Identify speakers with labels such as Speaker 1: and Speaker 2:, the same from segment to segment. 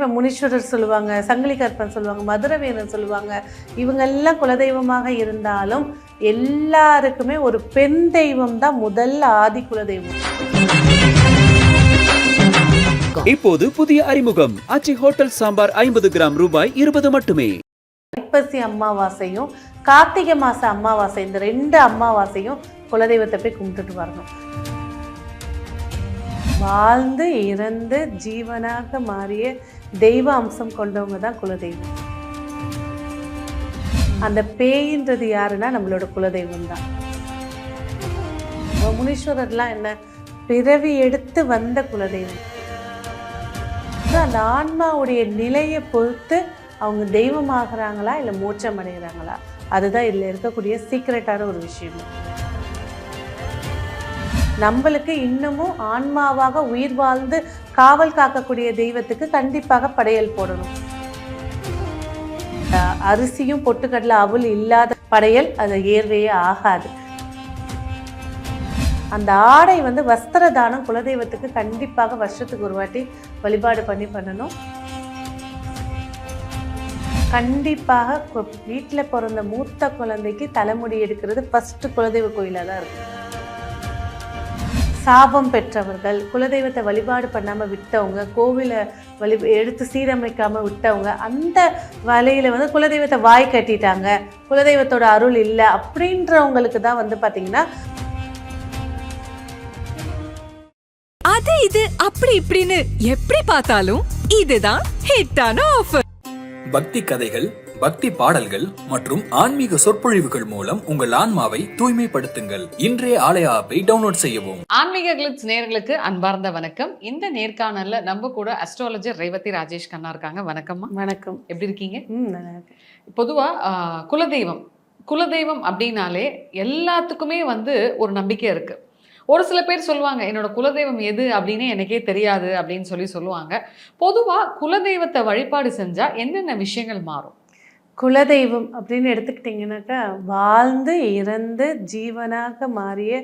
Speaker 1: இப்போ முனீஸ்வரர் சொல்லுவாங்க, சங்கிலி கற்பன் சொல்லுவாங்க, மதுரவேணன் சொல்லுவாங்க. இவங்கெல்லாம் குலதெய்வமாக இருந்தாலும் எல்லாருக்குமே ஒரு பெண் தெய்வம் தான் முதல் ஆதி குலதெய்வம்.
Speaker 2: இப்போது புதிய அறிமுகம் ஆச்சி ஹோட்டல் சாம்பார் 50 கிராம் ரூபாய் 20 மட்டுமே.
Speaker 1: ஐப்பசி அமாவாசையும் கார்த்திகை மாச அமாவாசை, இந்த 2 அமாவாசையும் குலதெய்வத்தை போய் கும்பிட்டுட்டு வரணும். வாழ்ந்து இறந்து ஜீவனாக மாறிய தெய்வ அம்சம் கொண்டவங்க தான் குலதெய்வம். அந்த பேயின்றது யாருன்னா நம்மளோட குலதெய்வம் தான். முனீஸ்வரர்லாம் என்ன பிறவி எடுத்து வந்த குலதெய்வம். அந்த ஆன்மாவுடைய நிலையை பொறுத்து அவங்க தெய்வமாகறாங்களா இல்லை மோட்சம் அடைகிறாங்களா, அதுதான் இதில் இருக்கக்கூடிய சீக்ரெட்டான ஒரு விஷயம். நம்மளுக்கு இன்னமும் ஆன்மாவாக உயிர் வாழ்ந்து காவல் காக்கக்கூடிய தெய்வத்துக்கு கண்டிப்பாக படையல் போடணும். அரிசியும் பொட்டுக்கடலை அவல் இல்லாத படையல் அது ஏர்வையே ஆகாது. அந்த ஆடை வஸ்திர தானம் குலதெய்வத்துக்கு கண்டிப்பாக வருஷத்துக்கு ஒரு வாட்டி வழிபாடு பண்ணணும். கண்டிப்பாக வீட்டில் பிறந்த மூத்த குழந்தைக்கு தலைமுடி எடுக்கிறது ஃபர்ஸ்ட் குலதெய்வ கோயிலாக தான் இருக்கும். சாபம் பெற்றவர்கள், குலதெய்வத்தை வழிபாடு பண்ணாமல் விட்டவங்க, கோவிலை எடுத்து சீரமைக்காமல் விட்டவங்க, அந்த வலையில் குலதெய்வத்தை வாய் கட்டிட்டாங்க, குலதெய்வத்தோட அருள் இல்லை அப்படின்றவங்களுக்கு தான் பார்த்தீங்கன்னா
Speaker 3: அது இது அப்படி இப்படின்னு எப்படி பார்த்தாலும் இதுதான் ஹிட்டான ஆஃபர்.
Speaker 4: பக்தி கதைகள், பக்தி பாடல்கள் மற்றும் ஆன்மீக சொற்பொழிவுகள் மூலம் உங்கள் ஆன்மாவை தூய்மைப்படுத்துங்கள். இன்றைய ஆலய ஆப்பை டவுன்லோட் செய்யவும்.
Speaker 5: ஆன்மீக கிளிட்ஸ் நேயர்களுக்கு அன்பார்ந்த வணக்கம். இந்த நேர்காணல்ல நம்ம கூட அஸ்ட்ராலஜர் ரேவதி ராஜேஷ் கண்ணா இருக்காங்க. வணக்கம்மா.
Speaker 1: வணக்கம்.
Speaker 5: எப்படி இருக்கீங்க?
Speaker 1: நல்லா இருக்கு.
Speaker 5: பொதுவா குலதெய்வம் அப்படின்னாலே எல்லாத்துக்குமே ஒரு நம்பிக்கை இருக்கு. ஒரு சில பேர் சொல்லுவாங்க என்னோட குலதெய்வம் எது அப்படின்னு எனக்கே தெரியாது அப்படின்னு சொல்லுவாங்க. பொதுவாக குலதெய்வத்தை வழிபாடு செஞ்சா என்னென்ன விஷயங்கள் மாறும்?
Speaker 1: குலதெய்வம் அப்படின்னு எடுத்துக்கிட்டிங்கனாக்கா வாழ்ந்து இறந்து ஜீவனாக மாறிய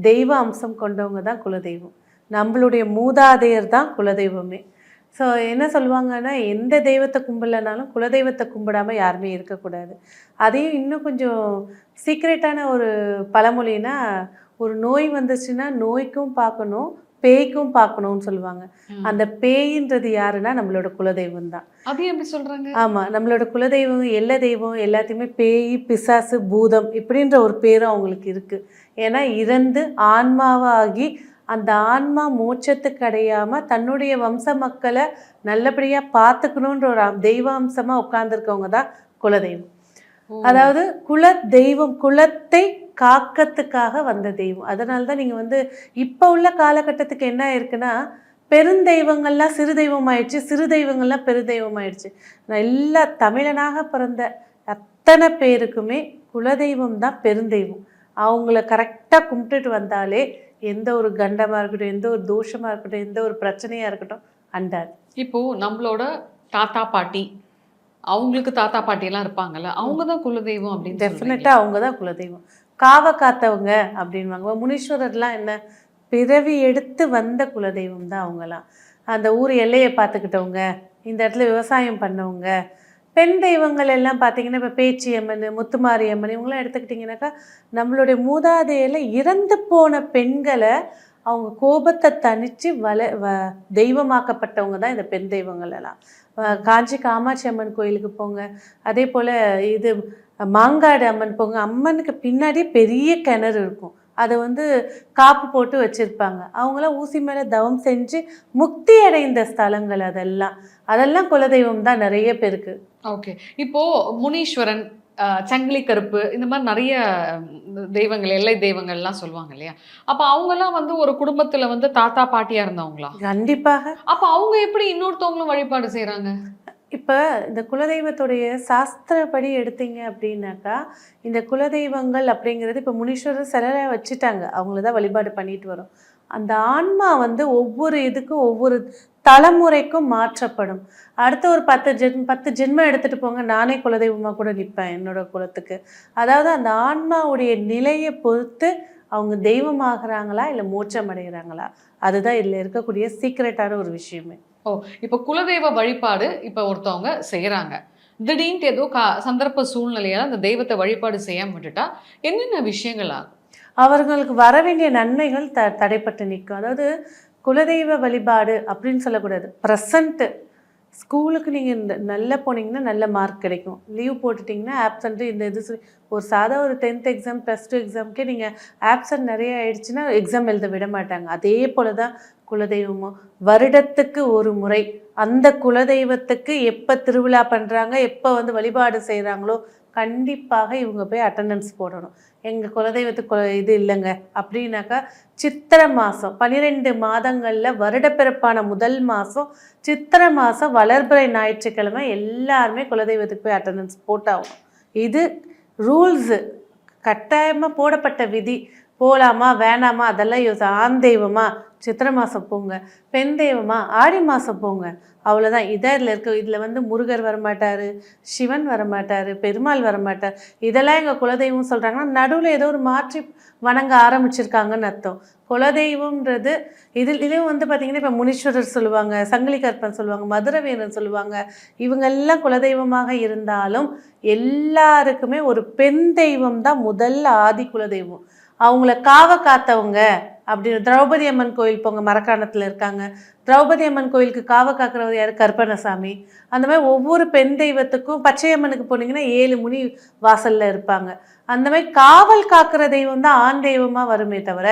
Speaker 1: தெய்வ அம்சம் கொண்டவங்க தான் குலதெய்வம். நம்மளுடைய மூதாதையர் தான் குலதெய்வமே. ஸோ என்ன சொல்லுவாங்கன்னா, எந்த தெய்வத்தை கும்பிடலனாலும் குலதெய்வத்தை கும்பிடாமல் யாருமே இருக்கக்கூடாது. அதையும் இன்னும் கொஞ்சம் சீக்ரெட்டான ஒரு பழமொழின்னா, ஒரு நோய் வந்துச்சுன்னா நோய்க்கும் பார்க்கணும் பேய்க்கும் பார்க்கணும்னு சொல்லுவாங்க. அந்த பேயின்றது யாருன்னா நம்மளோட குலதெய்வம் தான்.
Speaker 5: அது எப்படி சொல்றாங்க?
Speaker 1: ஆமாம், நம்மளோட குலதெய்வம் எல்லா தெய்வம் எல்லாத்தையுமே பேய் பிசாசு பூதம் இப்படின்ற ஒரு பேரும் அவங்களுக்கு இருக்குது. ஏன்னா இறந்து ஆன்மாவாகி அந்த ஆன்மா மோட்சத்துக்கு அடையாமல் தன்னுடைய வம்ச மக்களை நல்லபடியாக பார்த்துக்கணுன்ற ஒரு தெய்வ அம்சமாக உட்கார்ந்துருக்கவங்க தான் குலதெய்வம். அதாவது தெய்வம் குலத்தை காக்கத்துக்காக வந்த தெய்வம். அதனால தான் நீங்கள் இப்போ உள்ள காலகட்டத்துக்கு என்ன இருக்குன்னா, பெருந்தெய்வங்கள்லாம் சிறு தெய்வம் ஆயிடுச்சு, சிறு தெய்வங்கள்லாம் பெருதெய்வம் ஆயிடுச்சு. நான் எல்லா தமிழனாக பிறந்த அத்தனை பேருக்குமே குலதெய்வம் தான் பெருந்தெய்வம். அவங்கள கரெக்டாக கும்பிட்டுட்டு வந்தாலே எந்த ஒரு கண்டமாக இருக்கட்டும், எந்த ஒரு தோஷமாக இருக்கட்டும், எந்த ஒரு பிரச்சனையாக இருக்கட்டும் அண்டாது.
Speaker 5: இப்போது நம்மளோட தாத்தா பாட்டி, அவங்களுக்கு தாத்தா பாட்டியெல்லாம் இருப்பாங்கல்ல, அவங்க தான் குலதெய்வம் அப்படின்னு.
Speaker 1: டெஃபினட்டாக அவங்க தான் குலதெய்வம். காவ காத்தவங்க அப்படின்வாங்க. முனீஸ்வரர்லாம் என்ன பிறவி எடுத்து வந்த குலதெய்வம் தான் அவங்களாம். அந்த ஊர் எல்லையை பார்த்துக்கிட்டவங்க, இந்த இடத்துல விவசாயம் பண்ணவங்க. பெண் தெய்வங்கள் எல்லாம் பார்த்தீங்கன்னா இப்போ பேச்சியம்மன், முத்துமாரியம்மன் இவங்களாம் எடுத்துக்கிட்டிங்கனாக்கா நம்மளுடைய மூதாதையில் இறந்து போன பெண்களை அவங்க கோபத்தை தணித்து தெய்வமாக்கப்பட்டவங்க தான் இந்த பெண் தெய்வங்கள் எல்லாம். காஞ்சி காமாட்சி அம்மன் கோயிலுக்கு போங்க, அதே போல் இது மாங்காடு அம்மன் போங்க. அம்மனுக்கு பின்னாடி பெரிய கிணறு இருக்கும், அதை காப்பு போட்டு வச்சுருப்பாங்க. அவங்களாம் ஊசி மேலே தவம் செஞ்சு முக்தி அடைந்த ஸ்தலங்கள் அதெல்லாம் குலதெய்வம் தான் நிறைய பேருக்கு.
Speaker 5: ஓகே. இப்போது முனீஸ்வரன், சங்கிலி கருப்பு, இந்த மாதிரி நிறைய தெய்வங்கள், எல்லை தெய்வங்கள்லாம் சொல்லுவாங்க இல்லையா? அப்போ அவங்கெல்லாம் ஒரு குடும்பத்தில் தாத்தா பாட்டியாக இருந்தவங்களா?
Speaker 1: கண்டிப்பாக.
Speaker 5: அப்போ அவங்க எப்படி இன்னொருத்தவங்களும் வழிபாடு செய்கிறாங்க?
Speaker 1: இப்போ இந்த குலதெய்வத்துடைய சாஸ்திரப்படி எடுத்தீங்க அப்படின்னாக்கா, இந்த குலதெய்வங்கள் அப்படிங்கிறது இப்போ முனீஸ்வரர் சிலரை வச்சுட்டாங்க, அவங்கள தான் வழிபாடு பண்ணிட்டு வரோம். அந்த ஆன்மா ஒவ்வொரு இதுக்கும் ஒவ்வொரு தலைமுறைக்கும் மாற்றப்படும். அடுத்த ஒரு 10 ஜென்மம் எடுத்துகிட்டு போங்க, நானே குலதெய்வமாக கூட நிற்பேன் என்னோட குலத்துக்கு. அதாவது அந்த ஆன்மாவுடைய நிலையை பொறுத்து அவங்க தெய்வமாகறாங்களா இல்லை மோட்சம் அடைகிறாங்களா, அதுதான் இதில் இருக்கக்கூடிய சீக்ரெட்டான ஒரு விஷயமே.
Speaker 5: ஓ, இப்போ குலதெய்வ வழிபாடு இப்போ ஒருத்தவங்க செய்கிறாங்க, திடீர்னு ஏதோ சந்தர்ப்ப சூழ்நிலையால் அந்த தெய்வத்தை வழிபாடு செய்யாம விட்டுட்டா என்னென்ன விஷயங்கள் ஆகும்?
Speaker 1: அவர்களுக்கு வர வேண்டிய நன்மைகள் தடைப்பட்டு நிற்கும். அதாவது குலதெய்வ வழிபாடு அப்படின்னு சொல்லக்கூடாது. ப்ரெசண்ட்டு ஸ்கூலுக்கு நீங்கள் நல்லா போனீங்கன்னா நல்ல மார்க் கிடைக்கும். லீவ் போட்டுட்டிங்கன்னா ஆப்சண்ட்டு இந்த இது ஒரு சாதா ஒரு 10th எக்ஸாம் +2 எக்ஸாமுக்கே நீங்கள் ஆப்சண்ட் நிறைய ஆயிடுச்சுன்னா எக்ஸாம் எழுத விட மாட்டாங்க. அதே போல் தான் குலதெய்வமும் வருடத்துக்கு ஒரு முறை அந்த குலதெய்வத்துக்கு எப்போ திருவிழா பண்ணுறாங்க, எப்போ வந்து வழிபாடு செய்கிறாங்களோ கண்டிப்பாக இவங்க போய் அட்டண்டன்ஸ் போடணும். எங்கள் குலதெய்வத்துக்கு இது இல்லைங்க அப்படின்னாக்கா சித்திரை மாதம் 12 மாதங்களில் வருடப்பிறப்பான முதல் மாதம் சித்திரை மாதம் வளர்பிறை ஞாயிற்றுக்கிழமை எல்லாருமே குலதெய்வத்துக்கு போய் அட்டண்டன்ஸ் போட்டாகணும். இது ரூல்ஸு, கட்டாயமாக போடப்பட்ட விதி. போகலாமா வேணாமா அதெல்லாம் ஆண் தெய்வமா சித்திரை மாதம் போங்க, பெண் தெய்வமா ஆடி மாதம் போங்க, அவ்வளோதான். இதில் இருக்க இதில் வந்து முருகர் வரமாட்டார், சிவன் வரமாட்டார், பெருமாள் வரமாட்டார். இதெல்லாம் எங்கள் குலதெய்வம் சொல்கிறாங்கன்னா நடுவில் ஏதோ ஒரு மாற்றி வணங்க ஆரம்பிச்சிருக்காங்கன்னு அர்த்தம். குலதெய்வம்ன்றது இதுலேயும் வந்து பார்த்திங்கன்னா இப்போ முனீஸ்வரர் சொல்லுவாங்க, சங்கிலி கற்பன் சொல்லுவாங்க, மதுரை வீரன் சொல்லுவாங்க. இவங்கெல்லாம் குலதெய்வமாக இருந்தாலும் எல்லாருக்குமே ஒரு பெண் தெய்வம் தான் முதல் ஆதி குலதெய்வம். அவங்கள காத்தவங்க அப்படின்னு திரௌபதி அம்மன் கோயில் போங்க, மரக்காணத்தில் இருக்காங்க. திரௌபதி அம்மன் கோயிலுக்கு காவ காக்கிறவர் யார்? கற்பனசாமி. அந்த மாதிரி ஒவ்வொரு பெண் தெய்வத்துக்கும் பச்சையம்மனுக்கு போனீங்கன்னா 7 முனி வாசலில் இருப்பாங்க. அந்த மாதிரி காவல் காக்கிற தெய்வம் தான் ஆண் தெய்வமாக வருமே தவிர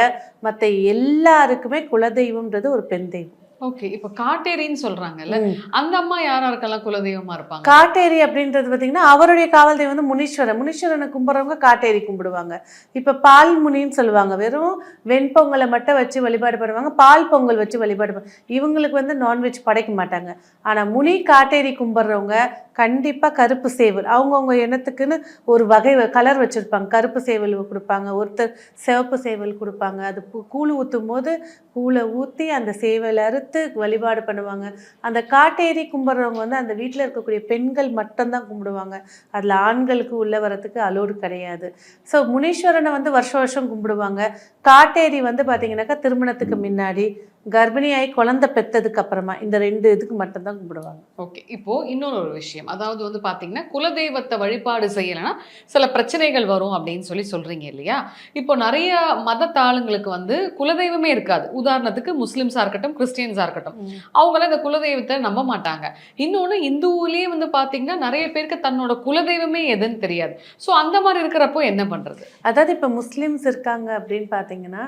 Speaker 1: மற்ற எல்லாருக்குமே குலதெய்வம்ன்றது ஒரு பெண் தெய்வம்.
Speaker 5: ஓகே, இப்போ காட்டேரின்னு சொல்றாங்கல்ல, அந்த அம்மா யாராருக்கெல்லாம் குலதெய்வமா இருப்பாங்க?
Speaker 1: காட்டேரி அப்படின்றது பார்த்தீங்கன்னா அவருடைய காவல் தெய்வம் வந்து முனீஸ்வரன். முனீஸ்வரனை கும்பிட்றவங்க காட்டேரி கும்பிடுவாங்க. இப்போ பால் முனின்னு சொல்லுவாங்க, வெறும் வெண்பொங்கலை மட்டும் வச்சு வழிபாடு பண்ணுவாங்க, பால் பொங்கல் வச்சு வழிபாடு பண்ணுவாங்க. இவங்களுக்கு வந்து நான்வெஜ் படைக்க மாட்டாங்க. ஆனால் முனி காட்டேரி கும்பிட்றவங்க கண்டிப்பாக கருப்பு சேவல், அவங்கவுங்க எண்ணத்துக்குன்னு ஒரு வகை கலர் வச்சுருப்பாங்க. கருப்பு சேவல் கொடுப்பாங்க, ஒருத்தர் சிவப்பு சேவல் கொடுப்பாங்க. அது கூழ் ஊற்றும் போது கூழை ஊற்றி அந்த சேவல் அறுத்து வழிபாடு பண்ணுவாங்க. அந்த காட்டேரி கும்பிட்றவங்க வந்து அந்த வீட்டில் இருக்கக்கூடிய பெண்கள் மட்டும்தான் கும்பிடுவாங்க. அதில் ஆண்களுக்கு உள்ளே வரத்துக்கு அலோடு கிடையாது. ஸோ முனீஸ்வரனை வந்து வருஷம் கும்பிடுவாங்க. காட்டேரி வந்து பார்த்திங்கனாக்கா திருமணத்துக்கு முன்னாடி, கர்ப்பிணியாகி குழந்தை பெற்றதுக்கு அப்புறமா, இந்த 2 இதுக்கு மட்டும்தான் கும்பிடுவாங்க.
Speaker 5: ஓகே, இப்போ இன்னொரு ஒரு விஷயம், அதாவது வந்து பார்த்தீங்கன்னா குலதெய்வத்தை வழிபாடு செய்யலைன்னா சில பிரச்சனைகள் வரும் அப்படின்னு சொல்றீங்க இல்லையா? இப்போ நிறைய மதத்தாளுங்களுக்கு வந்து குலதெய்வமே இருக்காது. உதாரணத்துக்கு முஸ்லிம்ஸாக இருக்கட்டும், கிறிஸ்டியன்ஸாக இருக்கட்டும், அவங்களாம் இந்த குலதெய்வத்தை நம்ப மாட்டாங்க. இன்னொன்று இந்துவிலேயே வந்து பார்த்தீங்கன்னா நிறைய பேருக்கு தன்னோட குலதெய்வமே எதுன்னு தெரியாது. ஸோ அந்த மாதிரி இருக்கிறப்போ என்ன பண்ணுறது?
Speaker 1: அதாவது இப்போ முஸ்லீம்ஸ் இருக்காங்க அப்படின்னு பார்த்தீங்கன்னா,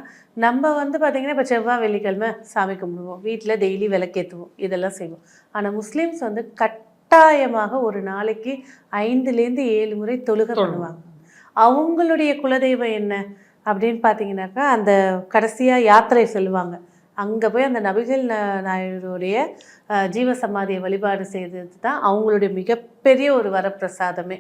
Speaker 1: நம்ம வந்து பார்த்திங்கன்னா இப்போ செவ்வாய் வெள்ளிக்கிழமை சாமி கும்பிடுவோம், வீட்டில் டெய்லி விளக்கேற்றுவோம், இதெல்லாம் செய்வோம். ஆனால் முஸ்லீம்ஸ் வந்து கட்டாயமாக ஒரு நாளைக்கு 5லேருந்து 7 முறை தொழுகை பண்ணுவாங்க. அவங்களுடைய குலதெய்வம் என்ன அப்படின்னு பார்த்தீங்கன்னாக்கா, அந்த கடைசியாக யாத்திரை செல்வாங்க. அங்கே போய் அந்த நபிகள் நாயருடைய ஜீவசமாதியை வழிபாடு செய்தது தான் அவங்களுடைய மிகப்பெரிய ஒரு வரப்பிரசாதமே.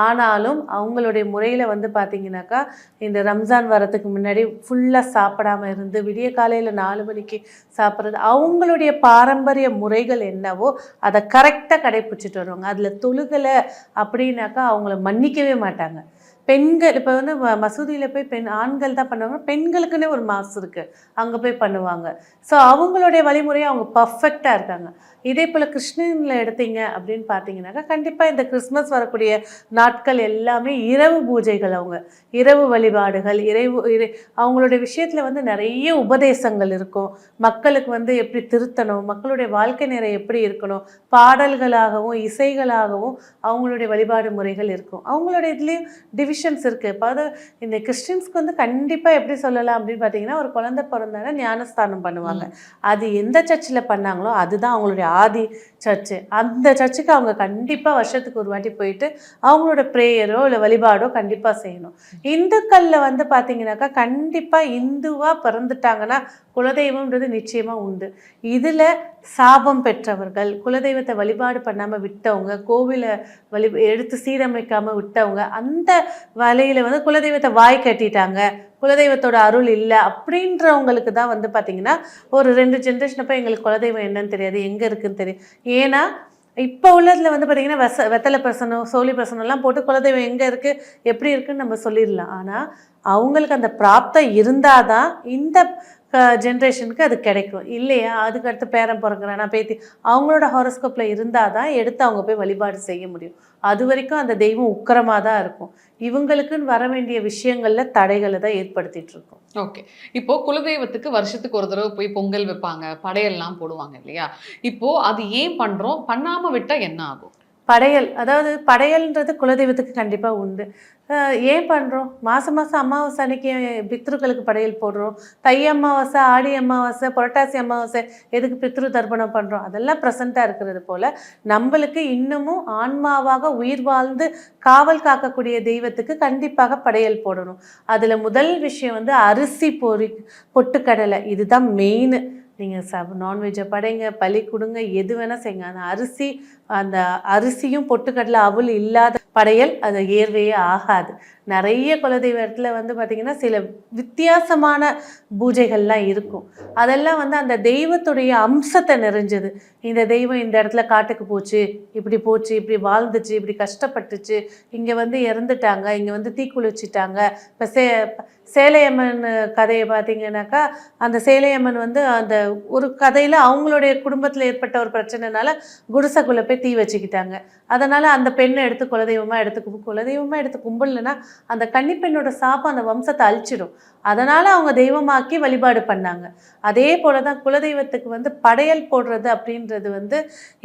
Speaker 1: ஆனாலும் அவங்களுடைய முறையில் வந்து பார்த்திங்கனாக்கா, இந்த ரம்ஜான் வரத்துக்கு முன்னாடி ஃபுல்லாக சாப்பிடாமல் இருந்து விடிய காலையில் 4 மணிக்கு சாப்பிட்றது, அவங்களுடைய பாரம்பரிய முறைகள் என்னவோ அதை கரெக்டாக கடைப்பிடிச்சிட்டு வருவாங்க. அதில் தொழுகலை அப்படின்னாக்கா அவங்கள மன்னிக்கவே மாட்டாங்க. பெண்கள் இப்போ வந்து மசூதியில் போய் ஆண்கள் தான் பண்ணுவாங்க, பெண்களுக்குன்னே ஒரு மாசு இருக்குது, அங்கே போய் பண்ணுவாங்க. ஸோ அவங்களுடைய வழிமுறையை அவங்க பர்ஃபெக்டாக இருக்காங்க. இதே போல் கிறிஸ்டினில் எடுத்தீங்க அப்படின்னு பார்த்தீங்கன்னாக்கா, கண்டிப்பாக இந்த கிறிஸ்மஸ் வரக்கூடிய நாட்கள் எல்லாமே இரவு பூஜைகள், அவங்க இரவு வழிபாடுகள், அவங்களுடைய விஷயத்தில் வந்து நிறைய உபதேசங்கள் இருக்கும். மக்களுக்கு வந்து எப்படி திருத்தணும், மக்களுடைய வாழ்க்கை நிலை எப்படி இருக்கணும், பாடல்களாகவும் இசைகளாகவும் அவங்களுடைய வழிபாடு முறைகள் இருக்கும். அவங்களுடைய இதுலேயும் டிவிஷன்ஸ் இருக்குது. இப்போ அது இந்த கிறிஸ்டின்ஸ்க்கு வந்து கண்டிப்பாக எப்படி சொல்லலாம் அப்படின்னு பார்த்தீங்கன்னா, ஒரு குழந்தை பிறந்தாலும் ஞானஸ்தானம் பண்ணுவாங்க. அது எந்த சர்ச்சில் பண்ணாங்களோ அதுதான் அவங்களுடைய ஆதி சர்ச்சு. அந்த சர்ச்சுக்கு அவங்க கண்டிப்பாக வருஷத்துக்கு ஒரு வாட்டி போயிட்டு அவங்களோட ப்ரேயரோ இல்லை வழிபாடோ கண்டிப்பாக செய்யணும். இந்துக்களில் வந்து பார்த்தீங்கன்னாக்கா, கண்டிப்பாக இந்துவாக பிறந்துட்டாங்கன்னா குலதெய்வம்ன்றது நிச்சயமாக உண்டு. இதில் சாபம் பெற்றவர்கள், குலதெய்வத்தை வழிபாடு பண்ணாமல் விட்டவங்க, கோவிலை எடுத்து சீரமைக்காமல் விட்டவங்க, அந்த வலையில் வந்து குலதெய்வத்தை வாய் கட்டிட்டாங்க, குலதெய்வத்தோட அருள் இல்லை அப்படின்றவங்களுக்கு தான் வந்து பார்த்திங்கன்னா ஒரு 2 ஜென்ரேஷன் அப்போ எங்களுக்கு குலதெய்வம் என்னன்னு தெரியாது, எங்கே இருக்குதுன்னு தெரியும். ஏன்னா இப்போ உள்ளதில் வந்து பார்த்திங்கன்னா வெத்தலை பிரசனம், சோழி பிரசனம்லாம் போட்டு குலதெய்வம் எங்கே இருக்குது எப்படி இருக்குதுன்னு நம்ம சொல்லிடலாம். ஆனால் அவங்களுக்கு அந்த பிராப்தம் இருந்தால் தான் இந்த ஜென்ரேஷனுக்கு அது கிடைக்கும். இல்லையா அதுக்கு அடுத்து பேரன் பிறக்கிறேன் பேத்தி அவங்களோட ஹாரோஸ்கோப்பில் இருந்தால் தான் எடுத்து அவங்க போய் வழிபாடு செய்ய முடியும். அது வரைக்கும் அந்த தெய்வம் உக்கிரமாக தான் இருக்கும். இவங்களுக்குன்னு வர வேண்டிய விஷயங்களில் தடைகளை தான் ஏற்படுத்திட்டு இருக்கும்.
Speaker 5: ஓகே. இப்போ குலதெய்வத்துக்கு வருஷத்துக்கு ஒரு தடவை போய் பொங்கல் வைப்பாங்க, படையல்லாம் போடுவாங்க இல்லையா? இப்போ அது ஏன் பண்றோம்? பண்ணாம விட்டா என்ன ஆகும்?
Speaker 1: படையல் அதாவது படையல்ன்றது குலதெய்வத்துக்கு கண்டிப்பாக உண்டு. ஏன் பண்ணுறோம்? மாதம் மாதம் அமாவாசை அன்னைக்கு பித்ருக்களுக்கு படையல் போடுறோம். தை அமாவாசை, ஆடி அமாவாசை, புரட்டாசி அமாவாசை எதுக்கு பித்ரு தர்ப்பணம் பண்ணுறோம்? அதெல்லாம் ப்ரெசண்ட்டாக இருக்கிறது போல் நம்மளுக்கு இன்னமும் ஆன்மாவாக உயிர் வாழ்ந்து காவல் காக்கக்கூடிய தெய்வத்துக்கு கண்டிப்பாக படையல் போடணும். அதில் முதல் விஷயம் வந்து அரிசி பொட்டுக்கடலை, இதுதான் மெயின். நீங்கள் நான்வெஜ்ஜை படைங்க, பலி கொடுங்க, எது வேணால் செய்யுங்க. அந்த அரிசியும் பொட்டுக்கடலை அவல் இல்லாத படையல் அது ஏர்வையே ஆகாது. நிறைய குலதெய்வ இடத்துல வந்து பார்த்திங்கன்னா சில வித்தியாசமான பூஜைகள்லாம் இருக்கும். அதெல்லாம் வந்து அந்த தெய்வத்துடைய அம்சத்தை நிறைஞ்சது. இந்த தெய்வம் இந்த இடத்துல காட்டுக்கு போச்சு, இப்படி வாழ்ந்துச்சு, இப்படி கஷ்டப்பட்டுச்சு, இங்கே வந்து இறந்துட்டாங்க, இங்கே வந்து தீக்குளிச்சிட்டாங்க. இப்போ சேலையம்மன் கதையை பார்த்தீங்கன்னாக்கா அந்த சேலையம்மன் வந்து அந்த ஒரு கதையில் அவங்களுடைய குடும்பத்தில் ஏற்பட்ட ஒரு பிரச்சனைனால குடிசைக்குள்ளே போய் தீ வச்சுக்கிட்டாங்க. அதனால் அந்த பெண்ணை எடுத்து குலதெய்வமாக எடுத்து கும்பிடலைன்னா அந்த கன்னிப்பெண்ணோட சாபம் அந்த வம்சத்தை அழிச்சிடும். அதனால் அவங்க தெய்வமாக்கி வழிபாடு பண்ணாங்க. அதே போல் தான் குலதெய்வத்துக்கு வந்து படையல் போடுறது அப்படின்றது வந்து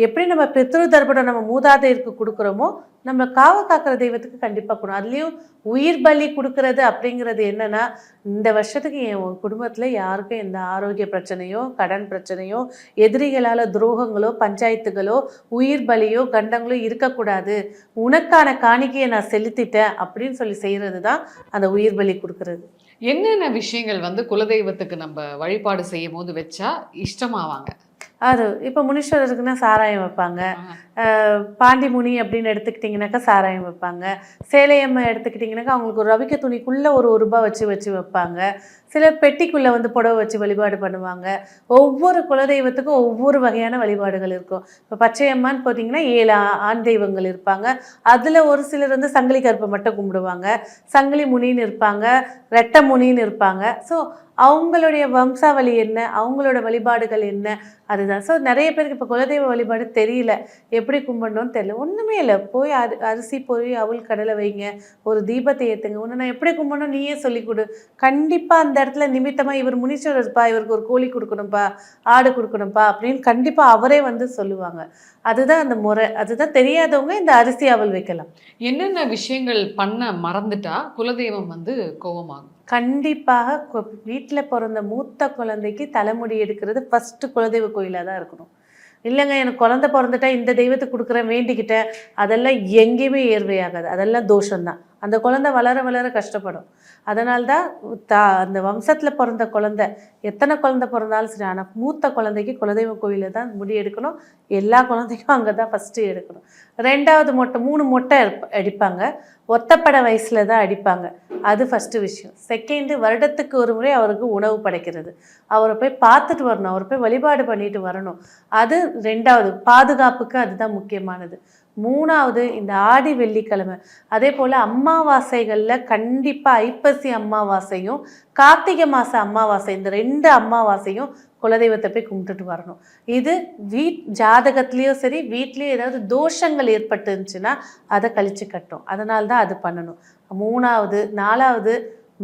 Speaker 1: எப்படி நம்ம பித்ரு தர்ப்பணம் நம்ம மூதாதையருக்கு கொடுக்குறோமோ நம்ம காக்கிற தெய்வத்துக்கு கண்டிப்பாக கொடுக்கணும். அதுலேயும் உயிர் பலி கொடுக்கறது அப்படிங்கிறது என்னென்னா, இந்த வருஷத்துக்கு என் குடும்பத்தில் யாருக்கும் எந்த ஆரோக்கிய பிரச்சனையோ, கடன் பிரச்சனையோ, எதிரிகளால் துரோகங்களோ, பஞ்சாயத்துகளோ, உயிர் பலியோ, கண்டங்களோ இருக்கக்கூடாது, உனக்கான காணிக்கையை நான் செலுத்திட்டேன் அப்படின்னு சொல்லி செய்கிறது தான் அந்த உயிர் பலி கொடுக்கறது.
Speaker 5: என்னென்ன விஷயங்கள் வந்து குலதெய்வத்துக்கு நம்ம வழிபாடு செய்யும் போது வச்சா இஷ்டமாவாங்க?
Speaker 1: அது இப்போ முனீஸ்வரருக்குன்னா சாராயம் வைப்பாங்க. பாண்டி முனி அப்படின்னு எடுத்துக்கிட்டிங்கனாக்கா சாராயம் வைப்பாங்க. சேலையம்மை எடுத்துக்கிட்டிங்கனாக்கா அவங்களுக்கு ஒரு ரவிக்க துணிக்குள்ளே ஒரு ரூபாய் வச்சு வைப்பாங்க. சிலர் பெட்டிக்குள்ளே வந்து புடவை வச்சு வழிபாடு பண்ணுவாங்க. ஒவ்வொரு குலதெய்வத்துக்கும் ஒவ்வொரு வகையான வழிபாடுகள் இருக்கும். இப்போ பச்சையம்மான்னு பார்த்தீங்கன்னா 7 ஆண் தெய்வங்கள் இருப்பாங்க. அதில் ஒரு சிலர் வந்து சங்கிலி கருப்பை மட்டும் கும்பிடுவாங்க, சங்கிலி முனின்னு இருப்பாங்க, ரெட்டை முனின்னு இருப்பாங்க. ஸோ அவங்களுடைய வம்சாவளி என்ன, அவங்களோட வழிபாடுகள் என்ன, அதுதான். ஸோ நிறைய பேருக்கு இப்போ குலதெய்வ வழிபாடு தெரியல, எப்படி கும்பிடணும்னு தெரியல. ஒன்றுமே இல்லை, போய் அரிசி பொறி அவல் கடலை வைங்க, ஒரு தீபத்தை ஏற்றுங்க. ஒன்று நான் எப்படி கும்பிடணும் நீயே சொல்லிக் கொடு. கண்டிப்பாக அந்த இடத்துல நிமித்தமாக இவர் முனீஸ்வரர்ப்பா, இவருக்கு ஒரு கோழி கொடுக்கணும்ப்பா, ஆடு கொடுக்கணும்ப்பா அப்படின்னு கண்டிப்பாக அவரே வந்து சொல்லுவாங்க. அதுதான் அந்த முறை. அதுதான் தெரியாதவங்க இந்த அரிசி அவல் வைக்கலாம்.
Speaker 5: என்னென்ன விஷயங்கள் பண்ண மறந்துட்டா குலதெய்வம் வந்து கோபமாகும்?
Speaker 1: கண்டிப்பாக வீட்டில் பிறந்த மூத்த குழந்தைக்கு தலைமுடி எடுக்கிறது ஃபஸ்ட்டு குலதெய்வ கோயிலாக தான் இருக்கணும். இல்லைங்க எனக்கு குழந்தை பிறந்துட்டா இந்த தெய்வத்துக்கு கொடுக்குறேன் வேண்டிக்கிட்டேன், அதெல்லாம் எங்கேயுமே ஏர்வையாகாது. அதெல்லாம் தோஷம்தான். அந்த குழந்தை வளர வளர கஷ்டப்படும். அதனால்தான் அந்த வம்சத்தில் பிறந்த குழந்தை எத்தனை குழந்தை பிறந்தாலும் சரி, ஆனால் மூத்த குழந்தைக்கு குலதெய்வ கோயிலில் தான் முடி எடுக்கணும். எல்லா குழந்தைக்கும் அங்கே தான் ஃபஸ்ட்டு எடுக்கணும். 2வது மொட்டை 3 மொட்டை அடிப்பாங்க. ஒத்தப்படை வயசில் தான் அடிப்பாங்க. அது ஃபஸ்ட்டு விஷயம். 2வது வருடத்துக்கு ஒரு முறை அவருக்கு உணவு படைக்கிறது. அவரை போய் பார்த்துட்டு வரணும், அவரை போய் வழிபாடு பண்ணிட்டு வரணும். அது 2வது. பாதுகாப்புக்கு அதுதான் முக்கியமானது. 3வது இந்த ஆடி வெள்ளிக்கிழமை. அதே போல் அமாவாசைகளில் கண்டிப்பாக ஐப்பசி அமாவாசையும் கார்த்திகை மாத அமாவாசை, இந்த 2 அமாவாசையும் குலதெய்வத்தை போய் கும்பிட்டுட்டு வரணும். இது ஜாதகத்துலேயும் சரி, வீட்லேயும் ஏதாவது தோஷங்கள் ஏற்பட்டுருந்துச்சுன்னா அதை கழிச்சு கட்டும். அதனால்தான் அது பண்ணணும். 3வது 4வது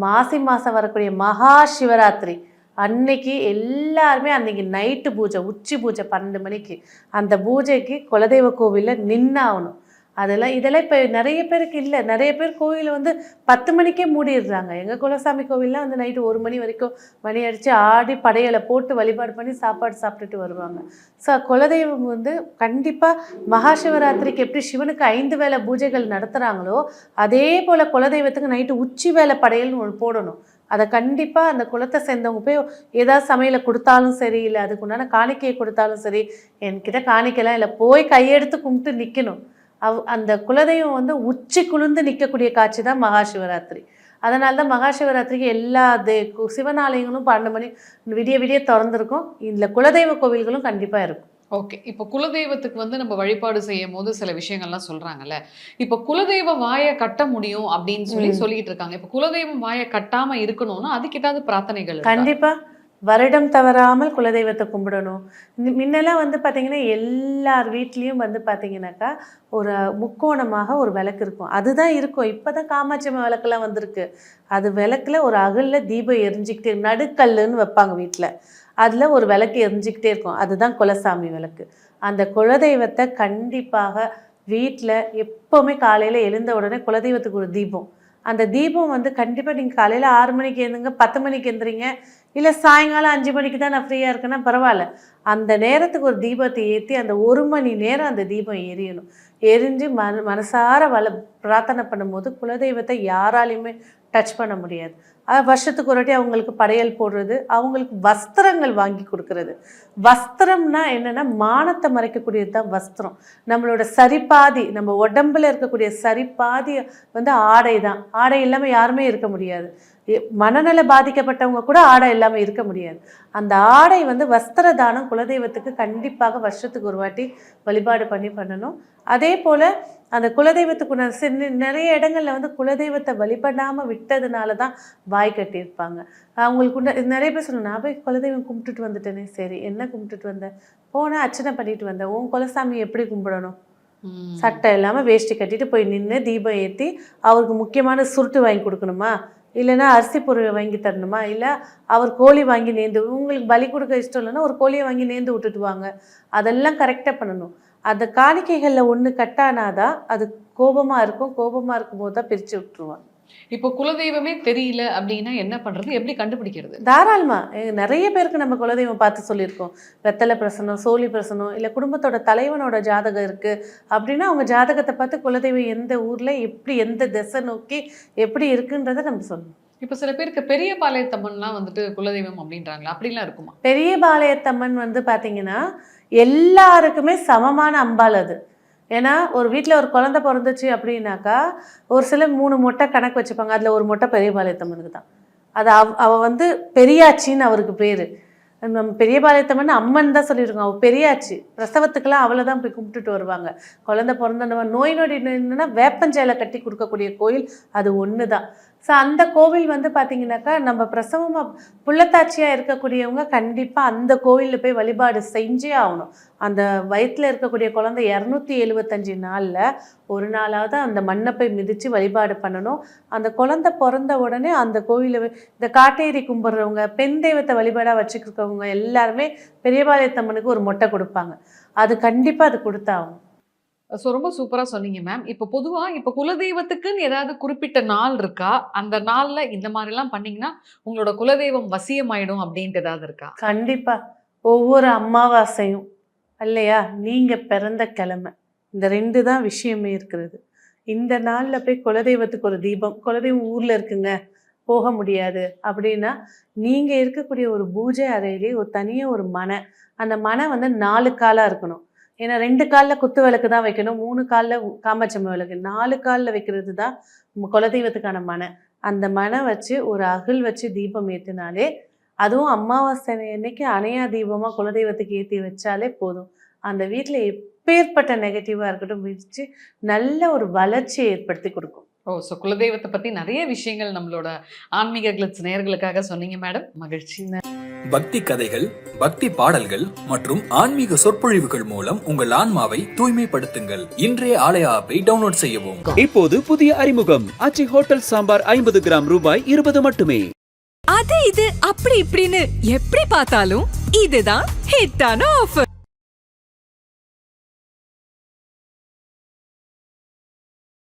Speaker 1: மாசி மாதம் வரக்கூடிய மகா சிவராத்திரி அன்னைக்கு எல்லாருமே அன்றைக்கி நைட்டு பூஜை, உச்சி பூஜை 12 மணிக்கு, அந்த பூஜைக்கு குலதெய்வ கோவிலில் நின்னாகணும். இதெல்லாம் இப்போ நிறைய பேருக்கு இல்லை. நிறைய பேர் கோவிலை வந்து 10 மணிக்கே மூடிடுறாங்க. எங்கள் குலசாமி கோவில்லாம் வந்து நைட்டு 1 மணி வரைக்கும் மணி அடித்து ஆடி படையலை போட்டு வழிபாடு பண்ணி சாப்பாடு சாப்பிட்டுட்டு வருவாங்க. ஸோ குலதெய்வம் வந்து கண்டிப்பாக மகா சிவராத்திரிக்கு எப்படி சிவனுக்கு 5 வேளை பூஜைகள் நடத்துகிறாங்களோ அதே போல் குலதெய்வத்துக்கு நைட்டு உச்சி வேளை படையல்னு ஒன்று போடணும். அதை கண்டிப்பாக அந்த குலத்தை சேர்ந்தவங்க போய் ஏதாவது சமையலை கொடுத்தாலும் சரி, இல்லை அதுக்கு உண்டான காணிக்கையை கொடுத்தாலும் சரி, என்கிட்ட காணிக்கலாம் இல்லை, போய் கையெடுத்து கும்பிட்டு நிற்கணும். அந்த குலதெய்வம் வந்து உச்சி குளிர்ந்து நிற்கக்கூடிய காட்சி தான் மகா சிவராத்திரி. அதனால தான் மகா சிவராத்திரிக்கு எல்லா சிவனாலயங்களும் 12 மணி விடிய திறந்துருக்கும். இதில் குலதெய்வ கோவில்களும் கண்டிப்பாக இருக்கும்.
Speaker 5: ஓகே. இப்போ குலதெய்வத்துக்கு வந்து நம்ம வழிபாடு செய்யும் போது சில விஷயங்கள்லாம் சொல்றாங்கல்ல. இப்போ குலதெய்வ வாயை கட்ட முடியும் அப்படின்னு சொல்லிட்டு இருக்காங்க. இப்போ குலதெய்வம் வாயை கட்டாம இருக்கணும்னா அதுக்கு ஏதாவது பிரார்த்தனைகள் இருக்கா?
Speaker 1: கண்டிப்பா வருடம் தவறாமல் குலதெய்வத்தை கும்பிடணும். முன்னெல்லாம் வந்து பார்த்திங்கன்னா எல்லார் வீட்லேயும் வந்து பார்த்திங்கனாக்கா ஒரு முக்கோணமாக ஒரு விளக்கு இருக்கும். அதுதான் இருக்கும். இப்போ தான் காமாட்சி அம்மா விளக்கெல்லாம் வந்திருக்கு. அது விளக்கில் ஒரு அகலில் தீபம் எரிஞ்சிக்கிட்டே நடுக்கல்லுன்னு வைப்பாங்க வீட்டில். அதில் ஒரு விளக்கு எரிஞ்சிக்கிட்டே இருக்கும். அதுதான் குலசாமி விளக்கு. அந்த குலதெய்வத்தை கண்டிப்பாக வீட்டில் எப்போவுமே காலையில் எழுந்த உடனே குலதெய்வத்துக்கு ஒரு தீபம். அந்த தீபம் வந்து கண்டிப்பாக நீங்கள் காலையில் 6 மணிக்கு எழுந்துங்க, 10 மணிக்கு எழுந்துறீங்க, இல்லை சாயங்காலம் 5 மணிக்கு தான் நான் ஃப்ரீயாக இருக்கேன்னா பரவாயில்ல. அந்த நேரத்துக்கு ஒரு தீபத்தை ஏற்றி அந்த 1 மணி நேரம் அந்த தீபம் எரியணும். எரிஞ்சு மனசார பிரார்த்தனை பண்ணும்போது குலதெய்வத்தை யாராலையுமே டச் பண்ண முடியாது. வருஷத்துக்கு ஒரு வாட்டி அவங்களுக்கு படையல் போடுறது, அவங்களுக்கு வஸ்திரங்கள் வாங்கி கொடுக்கறது. வஸ்திரம்னா என்னென்னா மானத்தை மறைக்கக்கூடியது தான் வஸ்திரம். நம்மளோட சரிபாதி, நம்ம உடம்புல இருக்கக்கூடிய சரிபாதி வந்து ஆடை தான். ஆடை இல்லாமல் யாருமே இருக்க முடியாது. மனநல பாதிக்கப்பட்டவங்க கூட ஆடை இல்லாமல் இருக்க முடியாது. அந்த ஆடை வந்து வஸ்திர தானம் குலதெய்வத்துக்கு கண்டிப்பாக வருஷத்துக்கு ஒரு வாட்டி வழிபாடு பண்ணணும். அதே போல் அந்த குலதெய்வத்துக்கு நிறைய இடங்களில் வந்து குலதெய்வத்தை வழிபடாமல் விட்டதுனால தான் வாய் கட்டியிருப்பாங்க. அவங்களுக்கு நிறைய பேர் சொல்லணும், நான் போய் குலதெய்வம் கும்பிட்டுட்டு வந்துட்டேனே. சரி, என்ன கும்பிட்டுட்டு வந்தேன்? போனால் அர்ச்சனை பண்ணிட்டு வந்தேன். உன் குலசாமி எப்படி கும்பிடணும்? சட்டை இல்லாமல் வேஷ்டி கட்டிட்டு போய் நின்று தீபம் ஏற்றி அவருக்கு முக்கியமான சுருட்டு வாங்கி கொடுக்கணுமா? இல்லைன்னா அரிசி பொருள் வாங்கி தரணுமா? இல்லை அவர் கோழி வாங்கி நேர்ந்து, உங்களுக்கு பலி கொடுக்க இஷ்டம் இல்லைன்னா ஒரு கோழியை வாங்கி நேர்ந்து விட்டுட்டு வாங்க. அதெல்லாம் கரெக்டாக பண்ணணும். அந்த காணிக்கைகளில் ஒன்று கட்டானாதான் அது கோபமாக இருக்கும். கோபமாக இருக்கும்போது தான் பிரித்து விட்டுருவாங்க.
Speaker 5: இப்போ குலதெய்வமே தெரியல அப்படின்னா என்ன பண்றது, எப்படி கண்டுபிடிக்கிறது?
Speaker 1: தாராளமா நிறைய பேருக்கு நம்ம குலதெய்வம் பார்த்து சொல்லியிருக்கோம். வெத்தலை பிரசனம், சோழி பிரசனம், இல்லை குடும்பத்தோட தலைவனோட ஜாதகம் இருக்கு அப்படின்னா அவங்க ஜாதகத்தை பார்த்து குலதெய்வம் எந்த ஊர்ல எப்படி எந்த திசை நோக்கி எப்படி இருக்குன்றதை நம்ம சொல்லணும்.
Speaker 5: இப்போ சில பேருக்கு பெரிய பாளையத்தம்மன்லாம் வந்துட்டு குலதெய்வம் அப்படின்றாங்களா, அப்படிலாம் இருக்குமா?
Speaker 1: பெரிய பாளையத்தம்மன் வந்து பார்த்தீங்கன்னா எல்லாருக்குமே சமமான அம்பாள் அது. ஏன்னா ஒரு வீட்டில் ஒரு குழந்தை பிறந்துச்சு அப்படின்னாக்கா ஒரு சில 3 மொட்டை கணக்கு வச்சுப்பாங்க. அதில் ஒரு மொட்டை பெரிய பாளையத்தம்மனுக்கு தான். அது அவள் வந்து பெரியாச்சின்னு அவருக்கு பேர். நம்ம பெரிய பாளையத்தம்மன் அம்மன் தான் சொல்லியிருக்கோம். அவள் பெரியாச்சி. பிரசவத்துக்கெல்லாம் அவளை தான் போய் கும்பிட்டுட்டு வருவாங்க. குழந்தை பிறந்த நோய் நொடி என்னன்னா வேப்பஞ்சேலை கட்டி கொடுக்கக்கூடிய கோயில் அது ஒன்று தான். ஸோ அந்த கோவில் வந்து பார்த்திங்கனாக்கா நம்ம பிரசவமாக புள்ளத்தாச்சியாக இருக்கக்கூடியவங்க கண்டிப்பாக அந்த கோவிலில் போய் வழிபாடு செஞ்சே ஆகணும். அந்த வயிற்றில் இருக்கக்கூடிய குழந்தை 275 நாளில் ஒரு நாளாவது அந்த மண்ணை போய் மிதித்து வழிபாடு பண்ணணும். அந்த குழந்தை பிறந்த உடனே அந்த கோவிலில் இந்த காட்டேரி கும்பிட்றவங்க, பெண் தெய்வத்தை வழிபாடாக வச்சுருக்கவங்க எல்லாருமே பெரியபாளையத்தம்மனுக்கு ஒரு மொட்டை கொடுப்பாங்க. அது கண்டிப்பாக அது கொடுத்தாகும்.
Speaker 5: ஸோ ரொம்ப சூப்பராக சொன்னீங்க மேம். இப்போ பொதுவாக இப்போ குலதெய்வத்துக்குன்னு ஏதாவது குறிப்பிட்ட நாள் இருக்கா? அந்த நாளில் இந்த மாதிரிலாம் பண்ணிங்கன்னா உங்களோட குலதெய்வம் வசியமாயிடும் அப்படின்ட்டு ஏதாவது இருக்கா?
Speaker 1: கண்டிப்பாக ஒவ்வொரு அமாவாசையும் இல்லையா, நீங்கள் பிறந்த கிழமை, இந்த 2 தான் விஷயமே இருக்கிறது. இந்த நாளில் போய் குலதெய்வத்துக்கு ஒரு தீபம், குலதெய்வம் ஊரில் இருக்குங்க போக முடியாது அப்படின்னா நீங்கள் இருக்கக்கூடிய ஒரு பூஜை அறையிலே ஒரு தனியாக ஒரு மனை, அந்த மனை வந்து 4 காலாக இருக்கணும். ஏன்னா 2 காலில் குத்து விளக்கு தான் வைக்கணும், 3 காலில் காமாட்சம்ம விளக்கு, 4 காலில் வைக்கிறது தான் குலதெய்வத்துக்கான மனை. அந்த மனை வச்சு ஒரு அகல் வச்சு தீபம் ஏற்றினாலே, அதுவும் அமாவாசை அன்னைக்கு அணையா தீபமாக குலதெய்வத்துக்கு ஏற்றி வச்சாலே போதும். அந்த வீட்டில் எப்பேற்பட்ட நெகட்டிவாக இருக்கட்டும் வச்சு நல்ல ஒரு வளர்ச்சியை ஏற்படுத்தி கொடுக்கும்.
Speaker 5: ஸோ குலதெய்வத்தை பற்றி நிறைய விஷயங்கள் நம்மளோட ஆன்மீக கிளிட்ஸ் நேயர்களுக்காக சொன்னீங்க மேடம். மகிழ்ச்சி.
Speaker 4: பக்தி கதைகள், பக்தி பாடல்கள் மற்றும் ஆன்மீக சொற்பொழிவுகள் மூலம் உங்கள் ஆன்மாவை தூய்மைப்படுத்துங்கள். இன்றைய ஆலய ஆப்பை டவுன்லோட் செய்யவும்.
Speaker 2: இப்போது புதிய அறிமுகம் ஆச்சி ஹோட்டல் சாம்பார் 50 கிராம் ரூபாய் 20 மட்டுமே.
Speaker 3: அது இது அப்படி இப்படின்னு எப்படி பார்த்தாலும் இதுதான் ஹிட்டான ஆஃபர்.